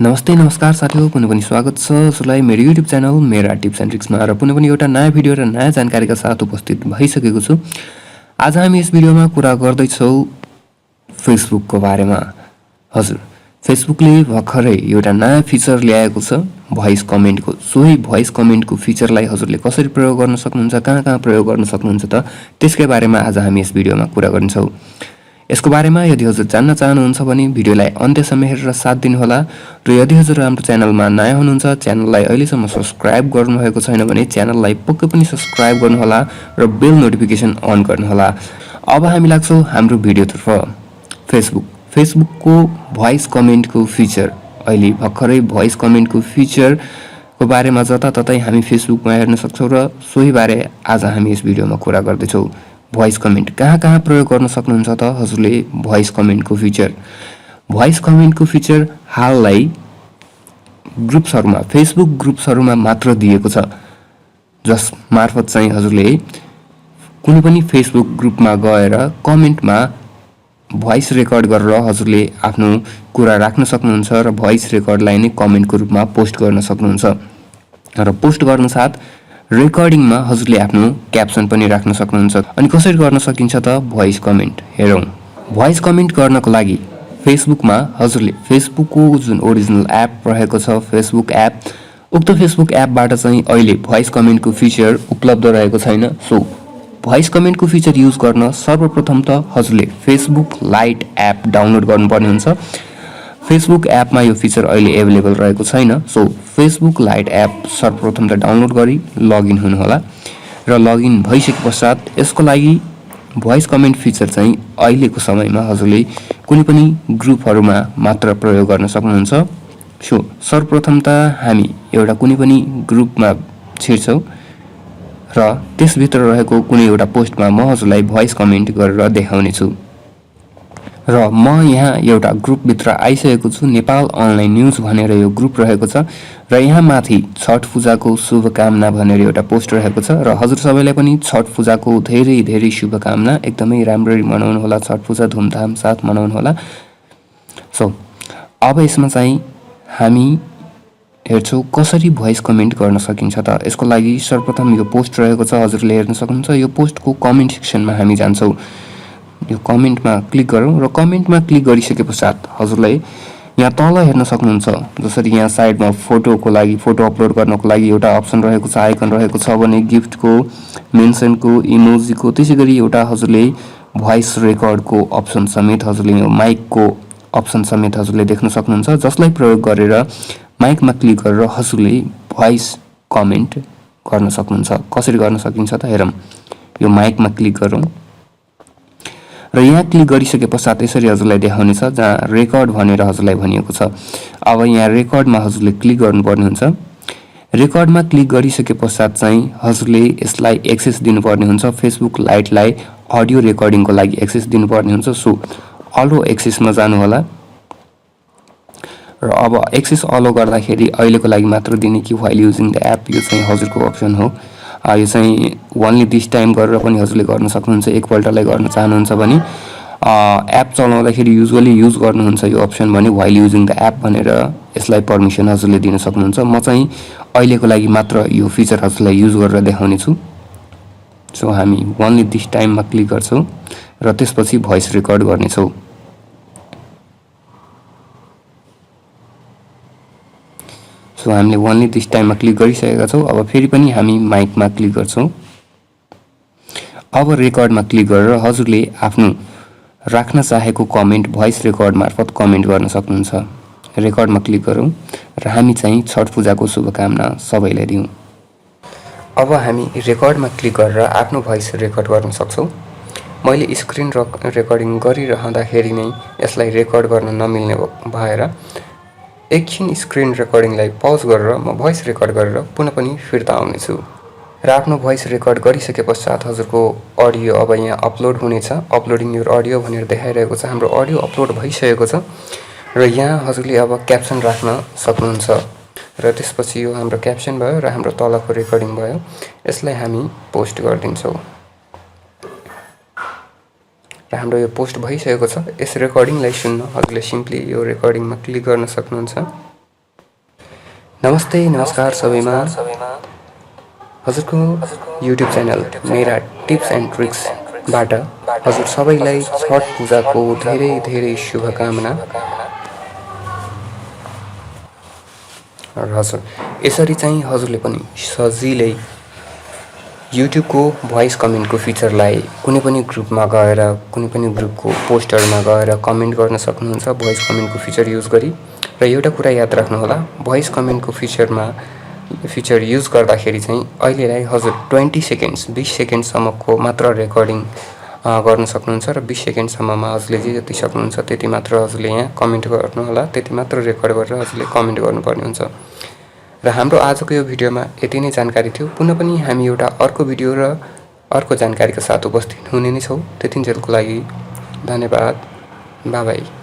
नमस्ते नमस्कार साथीहरु, पुनः पनि स्वागत छ हजुरलाई मेरो युट्युब च्यानल मेरा टिप्स एन्ड ट्रिक्समा र पुनः पनि एउटा नयाँ भिडियो र नयाँ जानकारीका साथ उपस्थित भइसकेको छु। आज हामी यस भिडियोमा कुरा गर्दै छौं फेसबुकको बारेमा। हजुर, फेसबुकले भर्खरै एउटा नयाँ फिचर ल्याएको छ, भोइस कमेन्टको। सोही भोइस कमेन्टको फिचरलाई हजुरले कसरी प्रयोग गर्न सक्नुहुन्छ, कहाँ प्रयोग गर्न सक्नुहुन्छ त त्यसकै बारेमा आज हामी यस भिडियोमा कुरा गर्छौं। यसको बारेमा यदि हजुर जान्न चाहनुहुन्छ भने भिडियोलाई अन्त्यसम्म हेरेर साथ दिनुहोला र यदि हजुर हाम्रो च्यानलमा नयाँ हुनुहुन्छ, च्यानललाई अहिलेसम्म सब्स्क्राइब गर्नुभएको छैन भने च्यानललाई पक्कै पनि सब्स्क्राइब गर्नुहोला र बेल नोटिफिकेसन अन गर्नुहोला। अब हामी लाग्छौं हाम्रो भिडियोतर्फ। फेसबुकको भोइस कमेन्टको फिचर। अहिले भर्खरै भोइस कमेन्टको फिचरको बारेमा जताततै हामी फेसबुकमा हेर्न सक्छौं र सोही बारे आज हामी यस भिडियोमा कुरा गर्दै छौं। भोइस कमेन्ट कहाँ प्रयोग गर्न सक्नुहुन्छ त हजुरले भोइस कमेन्टको फिचर। भोइस कमेन्टको फिचर हाललाई ग्रुप्सहरुमा, फेसबुक ग्रुप्सहरुमा मात्र दिएको छ, जस मार्फत चाहिँ हजुरले कुनै पनि फेसबुक ग्रुपमा गएर कमेन्टमा भोइस रेकर्ड गरेर हजुरले आफ्नो कुरा राख्न सक्नुहुन्छ र भोइस रेकर्डलाई नै कमेन्टको रूपमा पोस्ट गर्न सक्नुहुन्छ र पोस्ट गर्न साथ रेकर्डिङमा हजुरले आफ्नो क्याप्सन पनि राख्न सक्नुहुन्छ। अनि कसरी गर्न सकिन्छ त भोइस कमेन्ट हेरौं। भोइस कमेन्ट गर्नको लागि फेसबुकमा हजुरले फेसबुकको जुन ओरिजिनल एप रहेको छ फेसबुक एप, उक्त फेसबुक एपबाट चाहिँ अहिले भोइस कमेन्टको फिचर उपलब्ध रहेको छैन। सो भोइस कमेन्टको फिचर युज गर्न सर्वप्रथम त हजुरले फेसबुक लाइट एप डाउनलोड गर्नुपर्ने हुन्छ। फेसबुक एपमा यो फिचर अहिले अवेलेबल रहेको छैन। सो फेसबुक लाइट एप सर्वप्रथम त डाउनलोड गरी लगइन हुनुहोला र लगइन भइसके पश्चात यसको लागि भोइस कमेन्ट फिचर चाहिँ अहिलेको समयमा हजुरले कुनै पनि ग्रुपहरुमा मात्र प्रयोग गर्न सक्नुहुन्छ। सो सर्वप्रथम त हामी एउटा कुनै पनि ग्रुपमा छिर्छौं र त्यसभित्र रहेको कुनै एउटा पोस्टमा म हजुरलाई भोइस कमेन्ट गरेर देखाउने छु। र म यहाँ एउटा ग्रुपभित्र आइसकेको छु। नेपाल अनलाइन न्यूज भनेर यो ग्रुप रहेको छ र यहाँ माथि छठ पूजाको शुभकामना भनेर एउटा पोस्ट रहेको छ र हजुर सबैलाई पनि छठ पूजाको धेरै धेरै शुभकामना। एकदमै राम्ररी मनाउनु होला छठ पूजा, धुमधाम साथ मनाउनु होला। सो अब यसमा चाहिँ हामी हेर्छौं कसरी भोइस कमेन्ट गर्न सकिन्छ त। यसको लागि सर्वप्रथम यो पोस्ट रहेको छ, हजुरले हेर्न सक्नुहुन्छ। यो पोस्टको कमेन्ट सेक्सनमा हामी जान्छौं। यो कमेन्टमा क्लिक गरौँ र कमेन्टमा क्लिक गरिसके पश्चात हजुरलाई यहाँ तल हेर्न सक्नुहुन्छ। जसरी यहाँ साइडमा फोटोको लागि, फोटो अपलोड गर्नको लागि एउटा अप्सन रहेको छ, आइकन रहेको छ भने गिफ्टको, मेन्सनको, इमोजीको, त्यसैगरी एउटा हजुरले भोइस रेकर्डको अप्सन समेत, हजुरले यो माइकको अप्सन समेत हजुरले देख्न सक्नुहुन्छ, जसलाई प्रयोग गरेर माइकमा क्लिक गरेर हजुरले भोइस कमेन्ट गर्न सक्नुहुन्छ। कसरी गर्न सकिन्छ त हेरौँ। यो माइकमा क्लिक गरौँ र यहाँ क्लिक गरिसके पश्चात यसरी हजुरलाई देखाउने छ जहाँ रेकर्ड भनेर हजुरलाई भनिएको छ। अब यहाँ रेकर्डमा हजुरले क्लिक गर्नुपर्ने हुन्छ। रेकर्डमा क्लिक गरिसके पश्चात चाहिँ हजुरले यसलाई एक्सेस दिनुपर्ने हुन्छ। फेसबुक लाइटलाई अडियो रेकर्डिङको लागि एक्सेस दिनुपर्ने हुन्छ। सो अलो एक्सेसमा जानु होला र अब एक्सेस अलो गर्दाखेरि अहिलेको लागि मात्र दिने कि व्हाइल युजिङ द एप, यो चाहिँ हजुरको अप्सन हो। यो चाहिँ ओन्ली दिस टाइम गरेर पनि हजुरले गर्न सक्नुहुन्छ। एकपल्टलाई गर्न चाहनुहुन्छ भने एप चलाउँदाखेरि युजुअली युज गर्नुहुन्छ यो अप्सन भने व्हाइल युजिङ द एप भनेर यसलाई परमिसन हजुरले दिन सक्नुहुन्छ। म चाहिँ अहिलेको लागि मात्र यो फिचर हजुरलाई युज गरेर देखाउने छु। सो हामी ओन्ली दिस टाइममा क्लिक गर्छौं र त्यसपछि भोइस रेकर्ड गर्नेछौं। सो हामीले ओन्ली दिस टाइममा क्लिक गरिसकेका छौं। अब फेरि पनि हामी माइकमा क्लिक गर्छौं। अब रेकर्डमा क्लिक गरेर हजुरले आफ्नो राख्न चाहेको कमेन्ट भोइस रेकर्ड मार्फत कमेन्ट गर्न सक्नुहुन्छ। रेकर्डमा क्लिक गरौँ र हामी चाहिँ छठ पूजाको शुभकामना सबैलाई दिउँ। अब हामी रेकर्डमा क्लिक गरेर आफ्नो भोइस रेकर्ड गर्न सक्छौं। मैले स्क्रिन रेकर्डिङ गरिरहँदाखेरि नै यसलाई रेकर्ड गर्न नमिल्ने भएर एकछिन स्क्रिन रेकर्डिङलाई पज गरेर म भोइस रेकर्ड गरेर पुनः पनि फिर्ता आउने छु र आफ्नो भोइस रेकर्ड गरिसके पश्चात हजुरको अडियो अब यहाँ अपलोड हुनेछ। अपलोडिङ योर अडियो भनेर देखाइरहेको छ। हाम्रो अडियो अपलोड भइसकेको छ र यहाँ हजुरले अब क्याप्सन राख्न सक्नुहुन्छ र त्यसपछि यो हाम्रो क्याप्सन भयो र हाम्रो तलको रेकर्डिङ भयो। यसलाई हामी पोस्ट गरिदिन्छौँ र हाम्रो यो पोस्ट भइसकेको छ। यस रेकर्डिङलाई सुन्न हजुरले सिम्पली यो रेकर्डिङमा क्लिक गर्न सक्नुहुन्छ। नमस्ते नमस्कार सबैमा हजुरको युट्युब च्यानल मेरा टिप्स एन्ड ट्रिक्सबाट हजुर सबैलाई छठ पूजाको धेरै धेरै शुभकामना। र हजुर यसरी चाहिँ हजुरले पनि सजिलै युट्युबको भोइस कमेन्टको फिचरलाई कुनै पनि ग्रुपमा गएर कुनै पनि ग्रुपको पोस्टरमा गएर कमेन्ट गर्न सक्नुहुन्छ भोइस कमेन्टको फिचर युज गरी। र एउटा कुरा याद राख्नुहोला, भोइस कमेन्टको फिचर युज गर्दाखेरि चाहिँ अहिलेलाई हजुर 20 सेकेन्ड्स 20 सेकेन्डसम्मको मात्र रेकर्डिङ गर्न सक्नुहुन्छ र 20 सेकेन्डसम्ममा हजुरले जे जति सक्नुहुन्छ त्यति मात्र हजुरले यहाँ कमेन्ट गर्नुहोला, त्यति मात्र रेकर्ड गरेर हजुरले कमेन्ट गर्नुपर्ने हुन्छ। र हाम्रो आजको यो भिडियोमा यति नै जानकारी थियो। पुनः पनि हामी एउटा अर्को भिडियो र अर्को जानकारीका साथ उपस्थित हुने नै छौँ। त्यतिन्जेलको लागि धन्यवाद। By by.